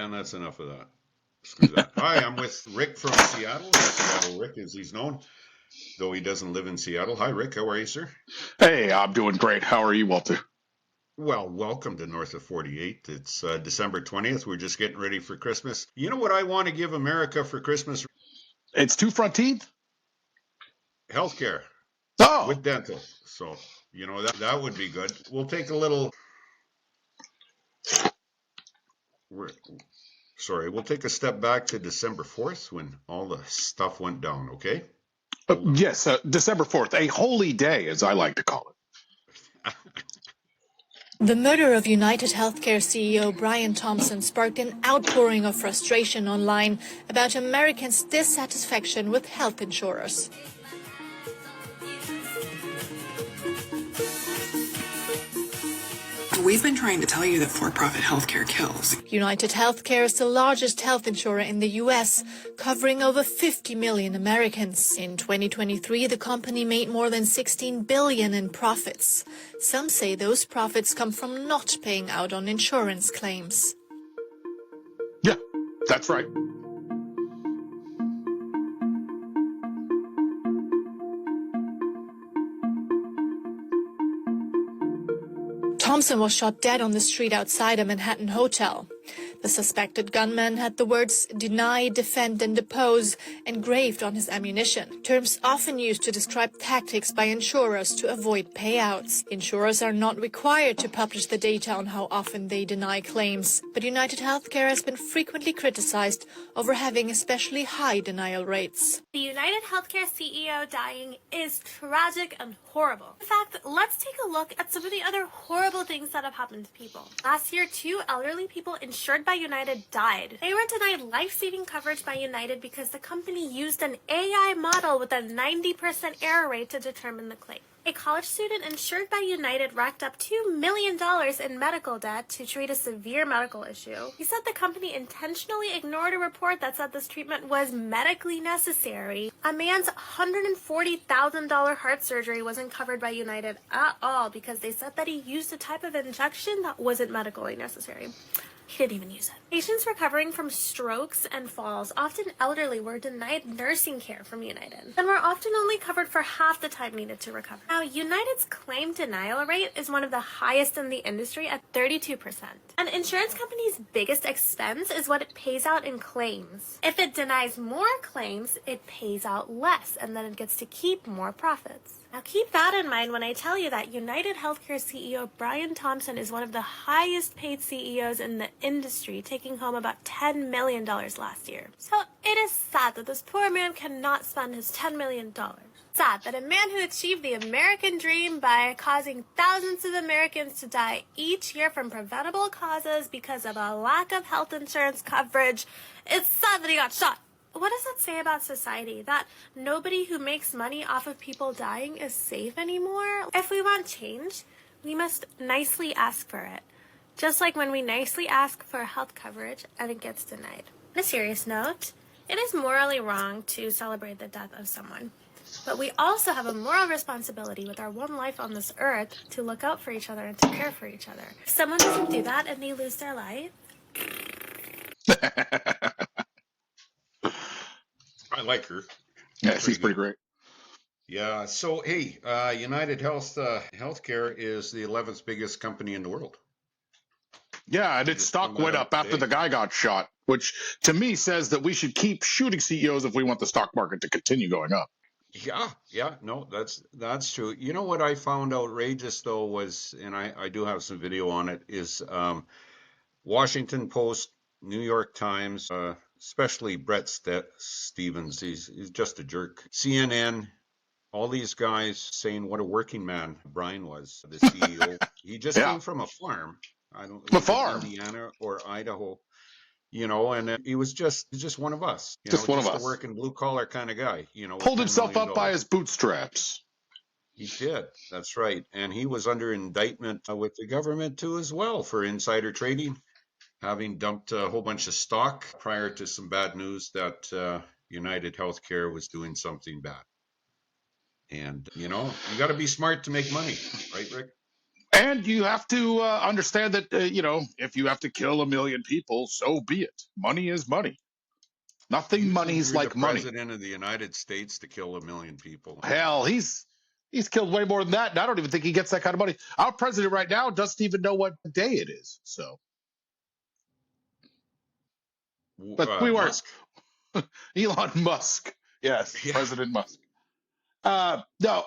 And that's enough of that. Screw that. Hi, I'm with Ric from Seattle. Seattle Ric, as he's known, though he doesn't live in Seattle. Hi, Ric. How are you, sir? Hey, I'm doing great. How are you, Walter? Well, welcome to North of 48. It's December 20th. We're just getting ready for Christmas. You know what I want to give America for Christmas? It's two front teeth? Healthcare Oh, with dental. So, that would be good. We'll take a little. We'll take a step back to December 4th when all the stuff went down, okay? Hold on. yes, December 4th, a holy day, as I like to call it. The murder of United Healthcare CEO Brian Thompson sparked an outpouring of frustration online about Americans' dissatisfaction with health insurers. We've been trying to tell you that for-profit healthcare kills. United Healthcare is the largest health insurer in the U.S., covering over 50 million Americans. In 2023, the company made more than $16 billion in profits. Some say those profits come from not paying out on insurance claims. Yeah, that's right. Thompson was shot dead on the street outside a Manhattan hotel. The suspected gunman had the words deny, defend, and depose engraved on his ammunition, terms often used to describe tactics by insurers to avoid payouts. Insurers are not required to publish the data on how often they deny claims, but United Healthcare has been frequently criticized over having especially high denial rates. The United Healthcare CEO dying is tragic and horrible. In fact, let's take a look at some of the other horrible things that have happened to people. Last year, 2 elderly people insured by United died. They were denied life-saving coverage by United because the company used an AI model with a 90% error rate to determine the claim. A college student insured by United racked up $2 million in medical debt to treat a severe medical issue. He said the company intentionally ignored a report that said this treatment was medically necessary. A man's $140,000 heart surgery wasn't covered by United at all because they said that he used a type of injection that wasn't medically necessary. He didn't even use it. Patients recovering from strokes and falls, often elderly, were denied nursing care from United and were often only covered for half the time needed to recover. Now, United's claim denial rate is one of the highest in the industry at 32%. An insurance company's biggest expense is what it pays out in claims. If it denies more claims, it pays out less, and then it gets to keep more profits. Now keep that in mind when I tell you that United Healthcare CEO Brian Thompson is one of the highest paid CEOs in the industry, taking home about $10 million last year. So it is sad that this poor man cannot spend his $10 million. Sad that a man who achieved the American dream by causing thousands of Americans to die each year from preventable causes because of a lack of health insurance coverage, it's sad that he got shot. What does that say about society? That nobody who makes money off of people dying is safe anymore? If we want change, we must nicely ask for it. Just like when we nicely ask for health coverage and it gets denied. On a serious note, it is morally wrong to celebrate the death of someone. But we also have a moral responsibility with our one life on this earth to look out for each other and to care for each other. If someone doesn't do that and they lose their life... I like her. Yeah, she's pretty great. Yeah. So, hey, United Healthcare is the 11th biggest company in the world. Yeah, and its stock went up after the guy got shot, which to me says that we should keep shooting CEOs if we want the stock market to continue going up. Yeah, no, that's true. You know what I found outrageous though was, and I do have some video on it, is Washington Post, New York Times, especially Brett Stevens, he's just a jerk. CNN, all these guys saying what a working man Brian was, the CEO. He just came from a farm. I don't know, Indiana or Idaho, and he was just one of us, just one of us, a working blue collar kind of guy, pulled himself up by his bootstraps. He did. That's right. And he was under indictment with the government too as well for insider trading, having dumped a whole bunch of stock prior to some bad news that United Healthcare was doing something bad. And, you got to be smart to make money, right, Ric? And you have to understand that, if you have to kill 1 million people, so be it. Money is money. Nothing Usually money's you're the like money. president of the United States to kill 1 million people. Hell, he's killed way more than that, and I don't even think he gets that kind of money. Our president right now doesn't even know what day it is. So, but we weren't. Musk? Elon Musk. Yes, Yeah. President Musk. No,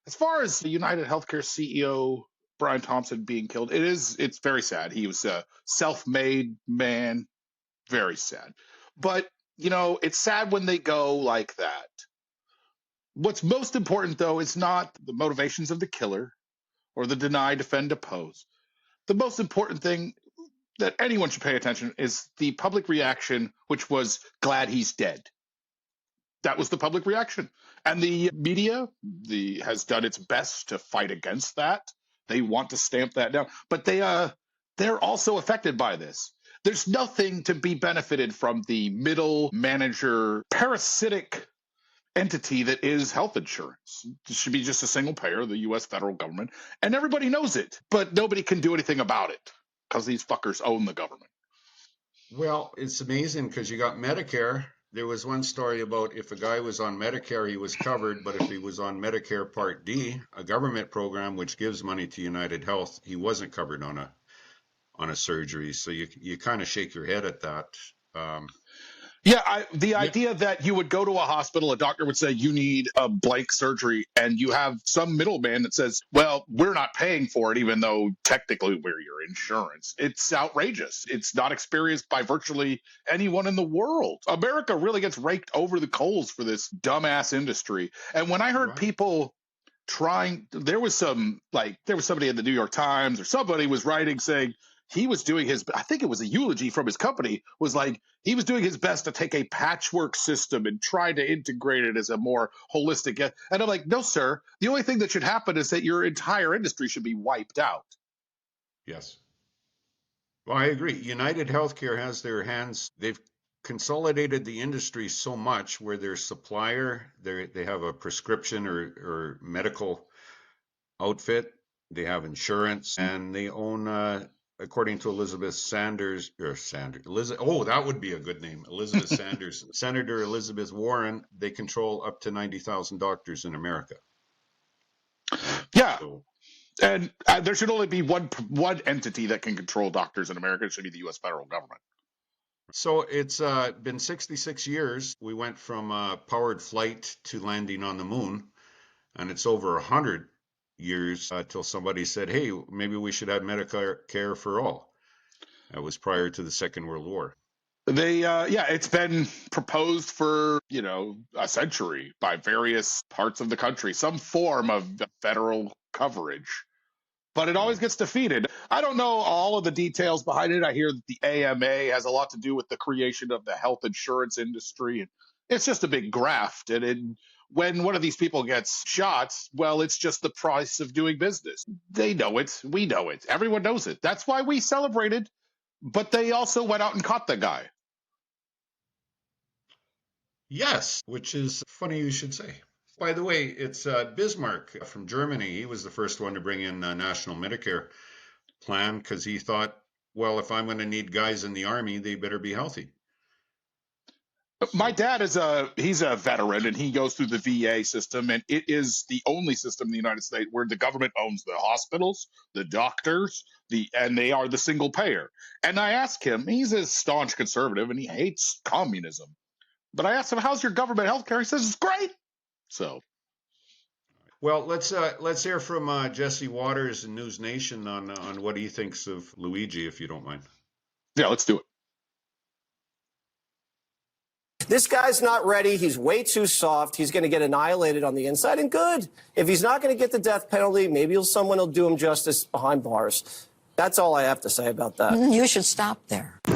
as far as the United Healthcare CEO Brian Thompson being killed, it's very sad. He was a self-made man, very sad. But, it's sad when they go like that. What's most important, though, is not the motivations of the killer or the deny, defend, oppose. The most important thing that anyone should pay attention is the public reaction, which was glad he's dead. That was the public reaction. And the media has done its best to fight against that. They want to stamp that down. But they're also affected by this. There's nothing to be benefited from the middle manager parasitic entity that is health insurance. It should be just a single payer, the U.S. federal government. And everybody knows it. But nobody can do anything about it because these fuckers own the government. Well, it's amazing because you got Medicare. There was one story about if a guy was on Medicare, he was covered, but if he was on Medicare Part D, a government program which gives money to United Health, he wasn't covered on a surgery. So you kind of shake your head at that. The idea that you would go to a hospital, a doctor would say you need a blank surgery, and you have some middleman that says, well, we're not paying for it, even though technically we're your insurance. It's outrageous. It's not experienced by virtually anyone in the world. America really gets raked over the coals for this dumbass industry. And when I heard people there was somebody in the New York Times or somebody was writing saying, he was doing I think it was a eulogy from his company, was like, he was doing his best to take a patchwork system and try to integrate it as a more holistic. And I'm like, no, sir. The only thing that should happen is that your entire industry should be wiped out. Yes. Well, I agree. United Healthcare has their hands. They've consolidated the industry so much where their supplier, they have a prescription or medical outfit. They have insurance and they own according to Elizabeth Sanders, that would be a good name, Elizabeth Sanders, Senator Elizabeth Warren, they control up to 90,000 doctors in America. Yeah. So, and there should only be one entity that can control doctors in America. It should be the U.S. federal government. So it's been 66 years. We went from powered flight to landing on the moon, and it's over 100 years till somebody said, hey, maybe we should have Medicare for all. That was prior to the Second World War. It's been proposed for, a century by various parts of the country, some form of federal coverage, but it always gets defeated. I don't know all of the details behind it. I hear that the AMA has a lot to do with the creation of the health insurance industry. And it's just a big graft. And when one of these people gets shot, well, it's just the price of doing business. They know it. We know it. Everyone knows it. That's why we celebrated. But they also went out and caught the guy. Yes, which is funny you should say. By the way, it's Bismarck from Germany. He was the first one to bring in a national Medicare plan because he thought, well, if I'm going to need guys in the army, they better be healthy. My dad he's a veteran and he goes through the VA system, and it is the only system in the United States where the government owns the hospitals, the doctors, and they are the single payer. And I asked him, he's a staunch conservative and he hates communism. But I asked him, how's your government health care? He says, it's great. So. Well, let's hear from Jesse Waters in News Nation on what he thinks of Luigi, if you don't mind. Yeah, let's do it. This guy's not ready. He's way too soft. He's going to get annihilated on the inside, and good. If he's not going to get the death penalty, maybe someone will do him justice behind bars. That's all I have to say about that. You should stop there. Free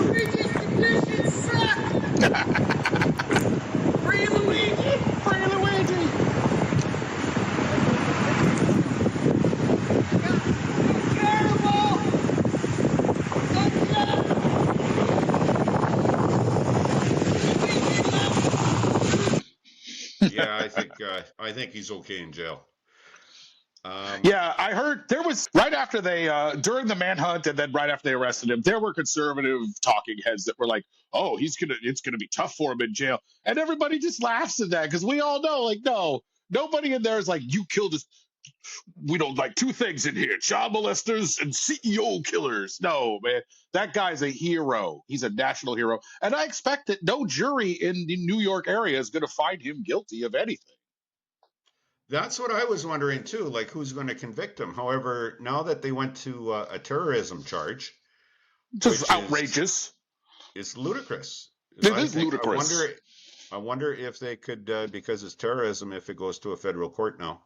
Luigi! Free Luigi! That's terrible! Yeah, I think he's okay in jail. Yeah, I heard there was right after they during the manhunt and then right after they arrested him, there were conservative talking heads that were like, "Oh, it's gonna be tough for him in jail," and everybody just laughs at that because we all know, like, no, nobody in there is like, "You killed us." We don't like two things in here: child molesters and CEO killers. No, man, that guy's a hero. He's a national hero, and I expect that no jury in the New York area is going to find him guilty of anything. That's what I was wondering too, like who's going to convict him. However, now that they went to a terrorism charge, Just which outrageous. is ludicrous. It is ludicrous. I wonder if they could, because it's terrorism, if it goes to a federal court now,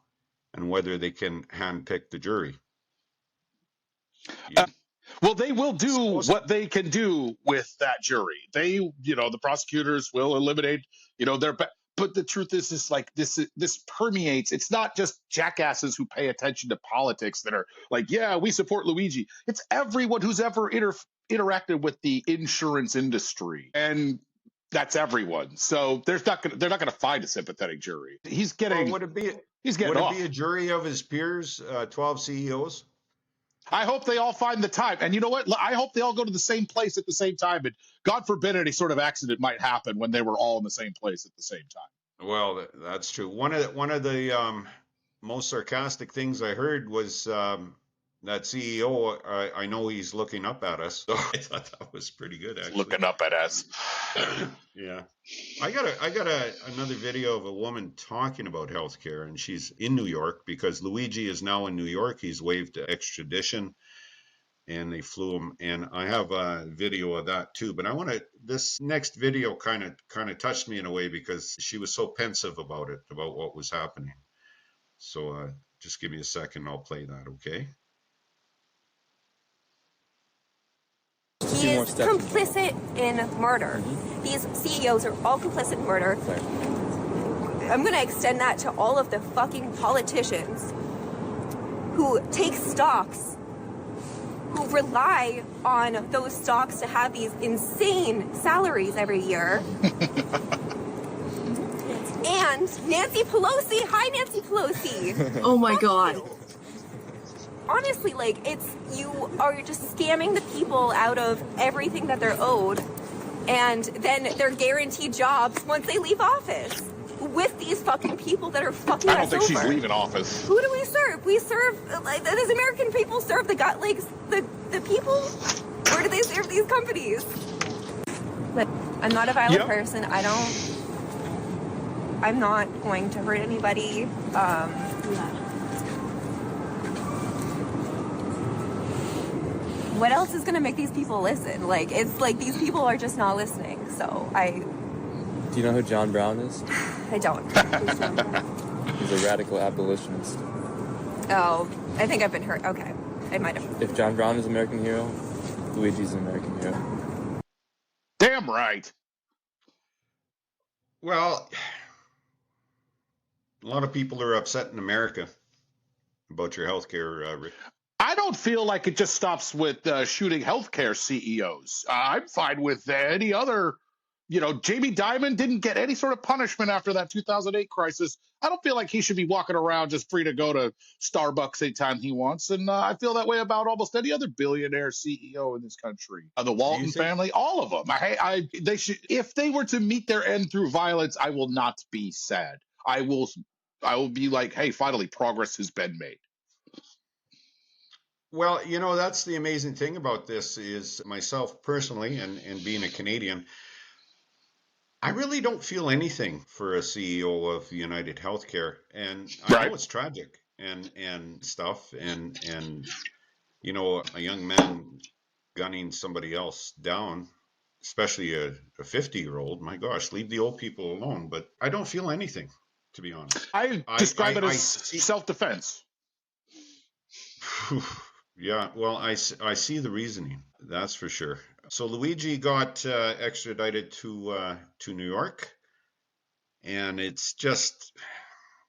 and whether they can handpick the jury. Well, they will do what they can do with that jury. They, the prosecutors will eliminate, their. But the truth is like this permeates. It's not just jackasses who pay attention to politics that are like, yeah, we support Luigi. It's everyone who's ever interacted with the insurance industry, and that's everyone. So they're not going to find a sympathetic jury. He's getting. Would it be? He's getting would off. it be a jury of his peers, 12 CEOs? I hope they all find the time. And you know what? I hope they all go to the same place at the same time. And God forbid any sort of accident might happen when they were all in the same place at the same time. Well, that's true. One of the most sarcastic things I heard was that CEO. I know he's looking up at us. So I thought that was pretty good, actually. Looking up at us. Yeah. I got another video of a woman talking about healthcare, and she's in New York because Luigi is now in New York. He's waived extradition, and they flew him. And I have a video of that too. But this next video kind of touched me in a way because she was so pensive about it, about what was happening. So just give me a second. I'll play that, okay? He is complicit in murder. These CEOs are all complicit in murder. I'm going to extend that to all of the fucking politicians who take stocks, who rely on those stocks to have these insane salaries every year. And Nancy Pelosi. Hi, Nancy Pelosi. Oh my God. Honestly, like, you are just scamming the people out of everything that they're owed, and then they're guaranteed jobs once they leave office with these fucking people that are fucking us over. I don't think she's leaving office. Who do we serve? We serve, like, does American people serve the people? Or do they serve these companies? But I'm not a violent person. I'm not going to hurt anybody. What else is going to make these people listen? Like, it's like these people are just not listening. So Do you know who John Brown is? I don't. He's a radical abolitionist. Oh, I think I've been hurt. Okay. I might have. If John Brown is an American hero, Luigi's an American hero. Damn right. Well, a lot of people are upset in America about your healthcare, Rick. I don't feel like it just stops with shooting healthcare CEOs. I'm fine with any other. Jamie Dimon didn't get any sort of punishment after that 2008 crisis. I don't feel like he should be walking around just free to go to Starbucks anytime he wants. And I feel that way about almost any other billionaire CEO in this country. The Walton family, all of them. They should, if they were to meet their end through violence, I will not be sad. I will be like, hey, finally, progress has been made. Well, that's the amazing thing about this is myself personally and being a Canadian, I really don't feel anything for a CEO of United Healthcare. And I know it's tragic and stuff. And a young man gunning somebody else down, especially a 50-year-old, my gosh, leave the old people alone. But I don't feel anything, to be honest. I describe it as self-defense. Yeah, well, I see the reasoning. That's for sure. So Luigi got extradited to New York, and it's just,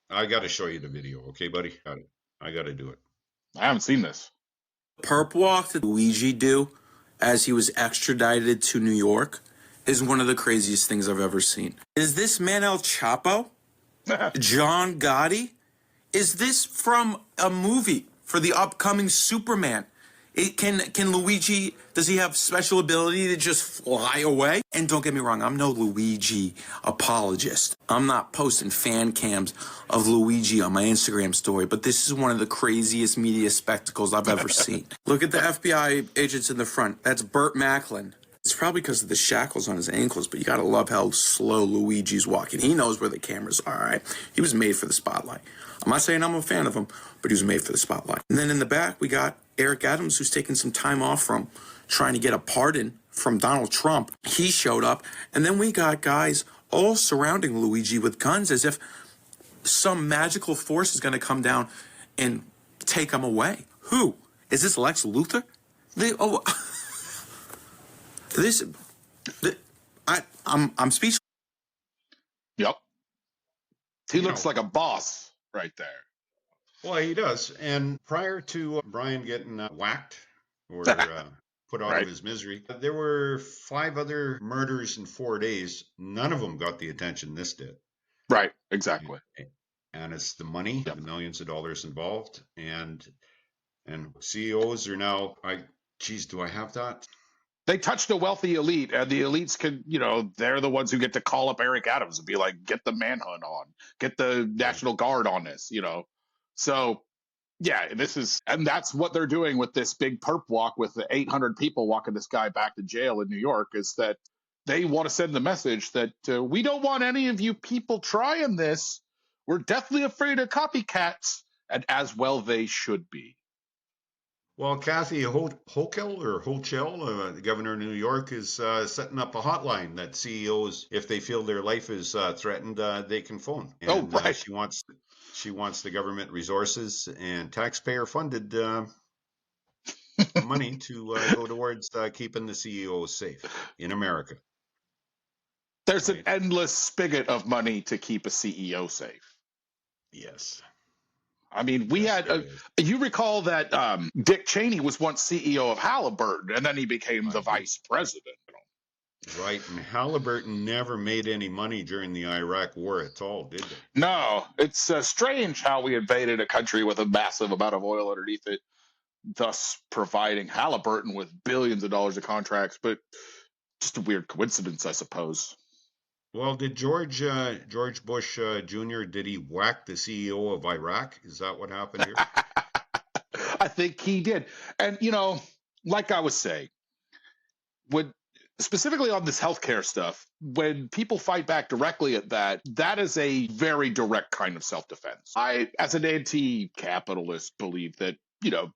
I got to show you the video, okay, buddy? I got to do it. I haven't seen this. Perp walk that Luigi do as he was extradited to New York is one of the craziest things I've ever seen. Is this man El Chapo? John Gotti? Is this from a movie for the upcoming Superman? Can Luigi, does he have special ability to just fly away? And don't get me wrong, I'm no Luigi apologist. I'm not posting fan cams of Luigi on my Instagram story, but this is one of the craziest media spectacles I've ever seen. Look at the FBI agents in the front. That's Burt Macklin. It's probably because of the shackles on his ankles, but you gotta love how slow Luigi's walking. He knows where the cameras are, all right? He was made for the spotlight. I'm not saying I'm a fan of him, but he was made for the spotlight. And then in the back, we got Eric Adams, who's taking some time off from trying to get a pardon from Donald Trump. He showed up. And then we got guys all surrounding Luigi with guns as if some magical force is going to come down and take him away. Who? Is this Lex Luthor? I'm speechless. Yep. He looks like a boss right there. Well, he does. And prior to Brian getting whacked or put out of his misery, there were 5 other murders in 4 days. None of them got the attention this did. Right, exactly. And it's the money, the millions of dollars involved. And CEOs are now, do I have that? They touched a wealthy elite, and the elites can, they're the ones who get to call up Eric Adams and be like, get the manhunt on, get the National Guard on this, So, yeah, and that's what they're doing with this big perp walk with the 800 people walking this guy back to jail in New York, is that they want to send the message that we don't want any of you people trying this. We're definitely afraid of copycats, and as well they should be. Well, Kathy Hochul, the governor of New York, is setting up a hotline that CEOs, if they feel their life is threatened, they can phone. And, right. She wants the government resources and taxpayer-funded money to go towards keeping the CEOs safe in America. There's an endless spigot of money to keep a CEO safe. Yes. I mean, you recall that Dick Cheney was once CEO of Halliburton, and then he became the vice president. Right, and Halliburton never made any money during the Iraq War at all, did they? No, it's strange how we invaded a country with a massive amount of oil underneath it, thus providing Halliburton with billions of dollars of contracts, but just a weird coincidence, I suppose. Well, did George Bush Jr., did he whack the CEO of Iraq? Is that what happened here? I think he did. And, like I was saying, specifically on this healthcare stuff, when people fight back directly at that is a very direct kind of self-defense. I, as an anti-capitalist, believe that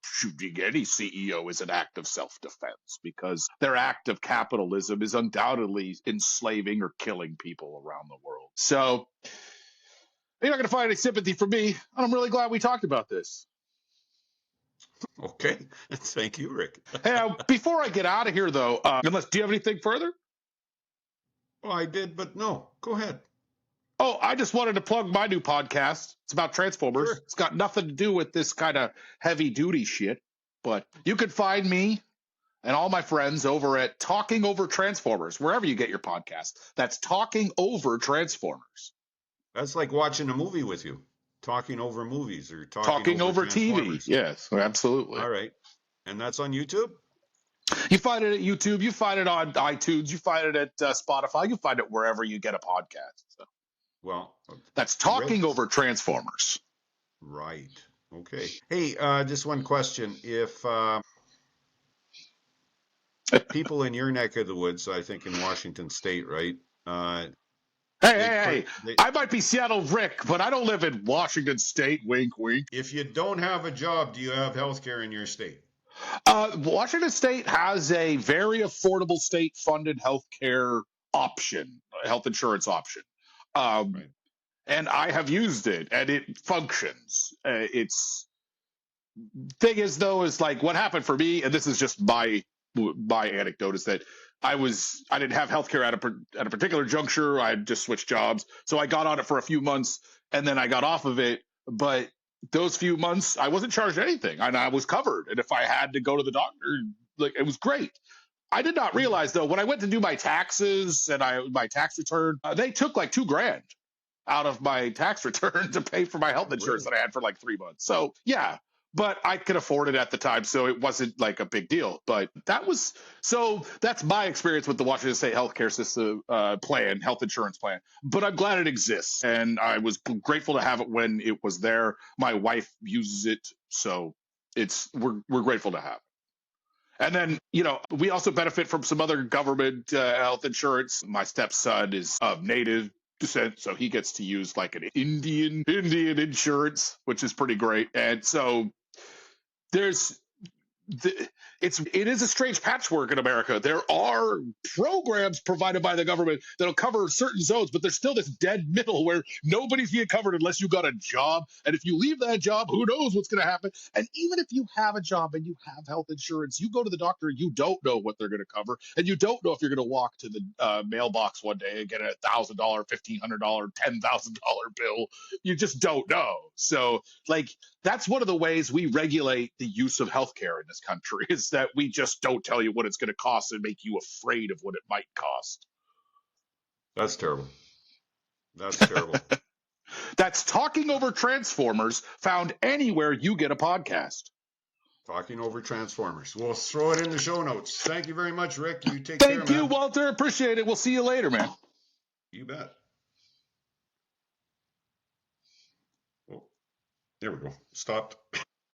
shooting any CEO is an act of self-defense because their act of capitalism is undoubtedly enslaving or killing people around the world. So you're not going to find any sympathy from me, and I'm really glad we talked about this. Okay. Thank you, Rick. Hey, before I get out of here, though, do you have anything further? Well, I did, but no. Go ahead. Oh, I just wanted to plug my new podcast. It's about Transformers. Sure. It's got nothing to do with this kind of heavy-duty shit. But you can find me and all my friends over at Talking Over Transformers, wherever you get your podcast. That's Talking Over Transformers. That's like watching a movie with you. Talking over movies or talking over TV. Yes, absolutely. All right. And that's on YouTube? You find it at YouTube. You find it on iTunes. You find it at Spotify. You find it wherever you get a podcast. So. Well, that's Talking Over Transformers. Right. Okay. Hey, just one question. If people in your neck of the woods, I think in Washington State, right? Hey, I might be Seattle Ric, but I don't live in Washington State. Wink, wink. If you don't have a job, do you have health care in your state? Washington State has a very affordable state-funded health care option, health insurance option. Right. And I have used it, and it functions. It's thing is, though, is like what happened for me, and this is just my anecdote, is that I didn't have healthcare at a particular juncture. I had just switched jobs, so I got on it for a few months, and then I got off of it. But those few months, I wasn't charged anything, and I was covered. And if I had to go to the doctor, it was great. I did not realize, though, when I went to do my taxes and my tax return, they took like $2,000. out of my tax return to pay for my health insurance that I had for like 3 months. So yeah, but I could afford it at the time, so it wasn't like a big deal. But that's my experience with the Washington State healthcare system health insurance plan. But I'm glad it exists, and I was grateful to have it when it was there. My wife uses it, so we're grateful to have it. And then, we also benefit from some other government health insurance. My stepson is of Native descent, so he gets to use like an Indian insurance, which is pretty great. And so there's it is a strange patchwork in America. There are programs provided by the government that'll cover certain zones, but there's still this dead middle where nobody's getting covered unless you got a job. And if you leave that job, who knows what's going to happen? And even if you have a job and you have health insurance, you go to the doctor, you don't know what they're going to cover, and you don't know if you're going to walk to the mailbox one day and get a $1,000, $1,500, $10,000 bill. You just don't know. So, that's one of the ways we regulate the use of healthcare in this country, is that we just don't tell you what it's going to cost and make you afraid of what it might cost. That's terrible. That's terrible. That's Talking Over Transformers, found anywhere you get a podcast. Talking Over Transformers. We'll throw it in the show notes. Thank you very much, Rick. You take care, man. Thank you, Walter. Appreciate it. We'll see you later, man. You bet. Oh, there we go. Stopped.